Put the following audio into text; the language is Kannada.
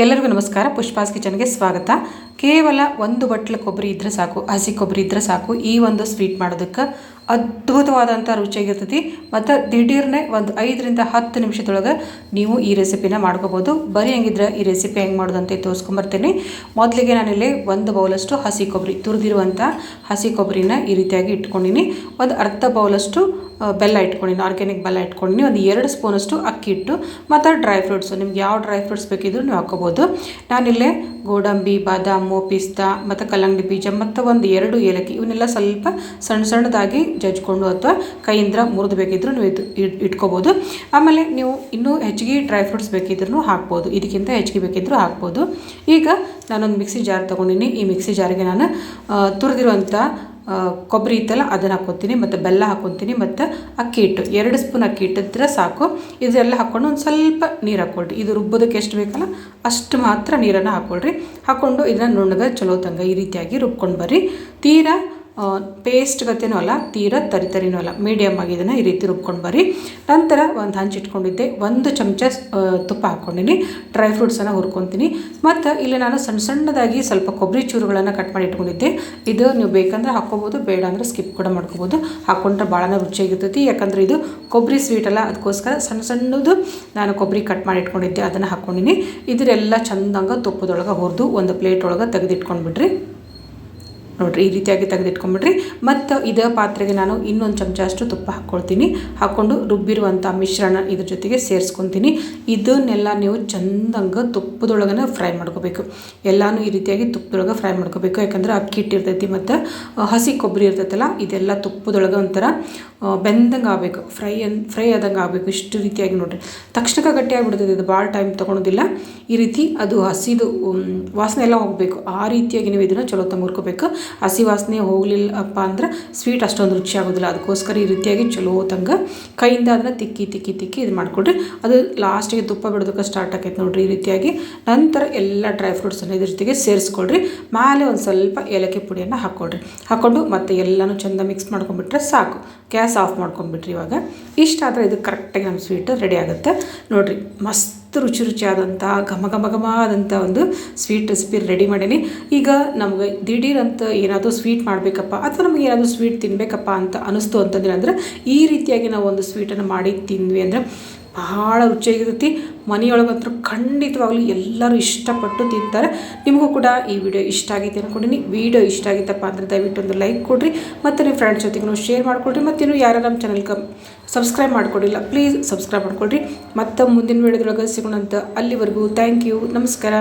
ಎಲ್ಲರಿಗೂ ನಮಸ್ಕಾರ. ಪುಷ್ಪಾಸ್ ಕಿಚನ್ಗೆ ಸ್ವಾಗತ. ಕೇವಲ ಒಂದು ಬಟ್ಲು ಕೊಬ್ಬರಿ ಇದ್ದರೆ ಸಾಕು, ಹಸಿ ಕೊಬ್ಬರಿ ಇದ್ದರೆ ಸಾಕು ಈ ಒಂದು ಸ್ವೀಟ್ ಮಾಡೋದಕ್ಕೆ ಅದ್ಭುತವಾದಂಥ ರುಚಿಯಾಗಿರ್ತೈತಿ. ಮತ್ತು ದಿಢೀರ್ನೆ ಒಂದು 5 ರಿಂದ 10 ನಿಮಿಷದೊಳಗೆ ನೀವು ಈ ರೆಸಿಪಿನ ಮಾಡ್ಕೋಬೋದು. ಬರೀ ಹಂಗಿದ್ರೆ ಈ ರೆಸಿಪಿ ಹೆಂಗೆ ಮಾಡೋದಂತ ತೋರಿಸ್ಕೊಂಬರ್ತೀನಿ. ಮೊದಲಿಗೆ ನಾನಿಲ್ಲಿ 1 ಬೌಲಷ್ಟು ಹಸಿ ಕೊಬ್ಬರಿ, ತುರಿದಿರುವಂಥ ಹಸಿ ಕೊಬ್ಬರಿನ ಈ ರೀತಿಯಾಗಿ ಇಟ್ಕೊಂಡಿನಿ. ಒಂದು ಅರ್ಧ ಬೌಲಷ್ಟು ಬೆಲ್ಲ ಇಟ್ಕೊಂಡಿನಿ, ಆರ್ಗ್ಯಾನಿಕ್ ಬೆಲ್ಲ ಇಟ್ಕೊಂಡಿನಿ. ಒಂದು 2 ಸ್ಪೂನಷ್ಟು ಅಕ್ಕಿ ಹಿಟ್ಟು ಮತ್ತು ಡ್ರೈ ಫ್ರೂಟ್ಸು, ನಿಮ್ಗೆ ಯಾವ ಡ್ರೈ ಫ್ರೂಟ್ಸ್ ಬೇಕಿದ್ರೂ ನೀವು ಹಾಕ್ಕೋಬೋದು. ನಾನಿಲ್ಲೇ ಗೋಡಂಬಿ, ಬಾದಾಮು, ಪಿಸ್ತಾ ಮತ್ತು ಕಲ್ಲಂಗಡಿ ಬೀಜ ಮತ್ತು 1-2 ಏಲಕ್ಕಿ ಇವನ್ನೆಲ್ಲ ಸ್ವಲ್ಪ ಸಣ್ಣದಾಗಿ ಜಜ್ಕೊಂಡು ಅಥವಾ ಕೈಯಿಂದ ಮುರಿದು ಬೇಕಿದ್ರೂ ನೀವು ಇಟ್ಕೋಬೋದು. ಆಮೇಲೆ ನೀವು ಇನ್ನೂ ಹೆಚ್ಚಿಗೆ ಡ್ರೈ ಫ್ರೂಟ್ಸ್ ಬೇಕಿದ್ರೂ ಹಾಕ್ಬೋದು, ಇದಕ್ಕಿಂತ ಹೆಚ್ಚಿಗೆ ಬೇಕಿದ್ರೂ ಹಾಕ್ಬೋದು. ಈಗ ನಾನೊಂದು ಮಿಕ್ಸಿ ಜಾರ್ ತೊಗೊಂಡಿನಿ. ಈ ಮಿಕ್ಸಿ ಜಾರಿಗೆ ನಾನು ತುರಿದಿರುವಂಥ ಕೊಬ್ಬರಿ ಇತ್ತಲ್ಲ ಅದನ್ನು ಹಾಕ್ಕೊತೀನಿ, ಮತ್ತು ಬೆಲ್ಲ ಹಾಕ್ಕೊತೀನಿ, ಮತ್ತು ಅಕ್ಕಿ ಹಿಟ್ಟು 2 ಸ್ಪೂನ್ ಅಕ್ಕಿ ಹಿಟ್ಟಿದ್ರೆ ಸಾಕು. ಇದೆಲ್ಲ ಹಾಕ್ಕೊಂಡು ಒಂದು ಸ್ವಲ್ಪ ನೀರು ಹಾಕ್ಕೊಳ್ರಿ. ಇದು ರುಬ್ಬೋದಕ್ಕೆ ಎಷ್ಟು ಬೇಕಲ್ಲ ಅಷ್ಟು ಮಾತ್ರ ನೀರನ್ನು ಹಾಕ್ಕೊಳ್ರಿ. ಹಾಕ್ಕೊಂಡು ಇದನ್ನು ನುಣ್ಣಗೆ ಚಲೋ ತಂಗ ಈ ರೀತಿಯಾಗಿ ರುಬ್ಕೊಂಡು ಬರ್ರಿ. ತೀರಾ ಪೇಸ್ಟ್ ಗತೆನೂ ಅಲ್ಲ, ತೀರಾ ತರಿನೂ ಅಲ್ಲ, ಮೀಡಿಯಮ್ ಆಗಿ ಇದನ್ನು ಈ ರೀತಿ ರುಬ್ಕೊಂಡು ಬರ್ರಿ. ನಂತರ ಒಂದು ಹಂಚು ಇಟ್ಕೊಂಡಿದ್ದೆ, 1 ಚಮಚ ತುಪ್ಪ ಹಾಕ್ಕೊಂಡಿನಿ. ಡ್ರೈ ಫ್ರೂಟ್ಸನ್ನು ಹುರ್ಕೊತೀನಿ. ಮತ್ತು ಇಲ್ಲಿ ನಾನು ಸಣ್ಣದಾಗಿ ಸ್ವಲ್ಪ ಕೊಬ್ಬರಿ ಚೂರುಗಳನ್ನು ಕಟ್ ಮಾಡಿ ಇಟ್ಕೊಂಡಿದ್ದೆ. ಇದು ನೀವು ಬೇಕಂದ್ರೆ ಹಾಕ್ಕೋಬೋದು, ಬೇಡ ಅಂದರೆ ಸ್ಕಿಪ್ ಕೂಡ ಮಾಡ್ಕೋಬೋದು. ಹಾಕ್ಕೊಂಡ್ರೆ ಭಾಳ ರುಚಿಯಾಗಿರ್ತೈತಿ, ಯಾಕಂದರೆ ಇದು ಕೊಬ್ಬರಿ ಸ್ವೀಟ್ ಅಲ್ಲ, ಅದಕ್ಕೋಸ್ಕರ ಸಣ್ಣದು ನಾನು ಕೊಬ್ಬರಿ ಕಟ್ ಮಾಡಿ ಇಟ್ಕೊಂಡಿದ್ದೆ ಅದನ್ನು ಹಾಕ್ಕೊಂಡಿನಿ. ಇದರೆಲ್ಲ ಚೆಂದಂಗೆ ತುಪ್ಪದೊಳಗೆ ಹುರಿದು ಒಂದು ಪ್ಲೇಟ್ ಒಳಗೆ ತೆಗೆದಿಟ್ಕೊಂಡ್ಬಿಡ್ರಿ. ನೋಡಿರಿ, ಈ ರೀತಿಯಾಗಿ ತೆಗೆದಿಟ್ಕೊಂಡ್ಬಿಡ್ರಿ. ಮತ್ತು ಇದೇ ಪಾತ್ರೆಗೆ ನಾನು ಇನ್ನೊಂದು ಚಮಚ ಅಷ್ಟು ತುಪ್ಪ ಹಾಕ್ಕೊಳ್ತೀನಿ. ಹಾಕ್ಕೊಂಡು ರುಬ್ಬಿರುವಂಥ ಮಿಶ್ರಣ ಇದ್ರ ಜೊತೆಗೆ ಸೇರಿಸ್ಕೊತೀನಿ. ಇದನ್ನೆಲ್ಲ ನೀವು ಚೆಂದಂಗೆ ತುಪ್ಪದೊಳಗನೆ ಫ್ರೈ ಮಾಡ್ಕೋಬೇಕು. ಎಲ್ಲನೂ ಈ ರೀತಿಯಾಗಿ ತುಪ್ಪದೊಳಗೆ ಫ್ರೈ ಮಾಡ್ಕೋಬೇಕು, ಯಾಕಂದ್ರೆ ಅಕ್ಕಿ ಹಿಟ್ಟಿರ್ತೈತಿ ಮತ್ತು ಹಸಿ ಕೊಬ್ಬರಿ ಇರ್ತೈತಲ್ಲ, ಇದೆಲ್ಲ ತುಪ್ಪದೊಳಗೆ ಒಂಥರ ಬೆಂದಂಗೆ ಆಗಬೇಕು, ಫ್ರೈ ಆದಂಗೆ ಆಗಬೇಕು. ಇಷ್ಟು ರೀತಿಯಾಗಿ ನೋಡಿರಿ, ತಕ್ಷಣಕ್ಕೆ ಗಟ್ಟಿಯಾಗಿಬಿಡ್ತೈತೆ. ಇದು ಭಾಳ ಟೈಮ್ ತೊಗೊಳೋದಿಲ್ಲ. ಈ ರೀತಿ ಅದು ಹಸಿದು ವಾಸನೆ ಎಲ್ಲ ಹೋಗಬೇಕು, ಆ ರೀತಿಯಾಗಿ ನೀವು ಇದನ್ನು ಚಲೋ ಹುರ್ಕೋಬೇಕು. ಹಸಿ ವಾಸನೆ ಹೋಗಲಿಲ್ಲಪ್ಪ ಅಂದ್ರೆ ಸ್ವೀಟ್ ಅಷ್ಟೊಂದು ರುಚಿ ಆಗೋದಿಲ್ಲ. ಅದಕ್ಕೋಸ್ಕರ ಈ ರೀತಿಯಾಗಿ ಚಲೋ ತಂಗ ಕೈಯಿಂದ ಅದನ್ನು ತಿಕ್ಕಿ ಇದು ಮಾಡಿಕೊಡ್ರಿ. ಅದು ಲಾಸ್ಟಿಗೆ ತುಪ್ಪ ಬಿಡೋದಕ್ಕೆ ಸ್ಟಾರ್ಟ್ ಆಕೈತೆ ನೋಡಿರಿ, ಈ ರೀತಿಯಾಗಿ. ನಂತರ ಎಲ್ಲ ಡ್ರೈ ಫ್ರೂಟ್ಸನ್ನು ಇದ್ರ ಜೊತೆಗೆ ಸೇರಿಸ್ಕೊಳ್ರಿ. ಮೇಲೆ ಒಂದು ಸ್ವಲ್ಪ ಏಲಕ್ಕಿ ಪುಡಿಯನ್ನು ಹಾಕ್ಕೊಳ್ರಿ. ಹಾಕ್ಕೊಂಡು ಮತ್ತೆ ಎಲ್ಲನೂ ಚೆಂದ ಮಿಕ್ಸ್ ಮಾಡ್ಕೊಂಡ್ಬಿಟ್ರೆ ಸಾಕು. ಗ್ಯಾಸ್ ಆಫ್ ಮಾಡ್ಕೊಂಡ್ಬಿಟ್ರಿ. ಇವಾಗ ಇಷ್ಟ ಆದರೆ ಇದು ಕರೆಕ್ಟಾಗಿ ನಮ್ಮ ಸ್ವೀಟ್ ರೆಡಿ ಆಗುತ್ತೆ ನೋಡಿರಿ. ಮಸ್ತ್ ರುಚಿಯಾದಂಥ ಘಮ ಆದಂಥ ಒಂದು ಸ್ವೀಟ್ ರೆಸಿಪಿ ರೆಡಿ ಮಾಡೀನಿ. ಈಗ ನಮ್ಗೆ ದಿಢೀರಂತ ಏನಾದರೂ ಸ್ವೀಟ್ ಮಾಡಬೇಕಪ್ಪ ಅಥವಾ ನಮಗೆ ಏನಾದರೂ ಸ್ವೀಟ್ ತಿನ್ನಬೇಕಪ್ಪ ಅಂತ ಅನಿಸ್ತು ಅಂತಂದ್ರೆ ಅಂದರೆ ಈ ರೀತಿಯಾಗಿ ನಾವು ಒಂದು ಸ್ವೀಟನ್ನು ಮಾಡಿ ತಿಂದ್ವಿ ಅಂದರೆ ಭಾಳ ರುಚಿಯಾಗಿರ್ತೈತಿ. ಮನೆಯೊಳಗಂತೂ ಖಂಡಿತವಾಗ್ಲೂ ಎಲ್ಲರೂ ಇಷ್ಟಪಟ್ಟು ತಿಂತಾರೆ. ನಿಮಗೂ ಕೂಡ ಈ ವಿಡಿಯೋ ಇಷ್ಟ ಆಗೈತೆ ಅಂದ್ಕೊಂಡಿನಿ. ವಿಡಿಯೋ ಇಷ್ಟ ಆಗಿತ್ತಪ್ಪ ಅಂದರೆ ದಯವಿಟ್ಟು ಒಂದು ಲೈಕ್ ಕೊಡಿರಿ, ಮತ್ತು ನಿಮ್ಮ ಫ್ರೆಂಡ್ಸ್ ಜೊತೆಗೂ ಶೇರ್ ಮಾಡಿಕೊಡ್ರಿ. ಮತ್ತು ಇನ್ನೂ ಯಾರು ನಮ್ಮ ಚಾನಲ್ಗೆ ಸಬ್ಸ್ಕ್ರೈಬ್ ಮಾಡ್ಕೊಂಡಿಲ್ಲ ಪ್ಲೀಸ್ ಸಬ್ಸ್ಕ್ರೈಬ್ ಮಾಡ್ಕೊಳ್ರಿ. ಮತ್ತು ಮುಂದಿನ ವಿಡಿಯೋದೊಳಗೆ ಸಿಗೋಣಂತ. ಅಲ್ಲಿವರೆಗೂ ಥ್ಯಾಂಕ್ ಯು, ನಮಸ್ಕಾರ.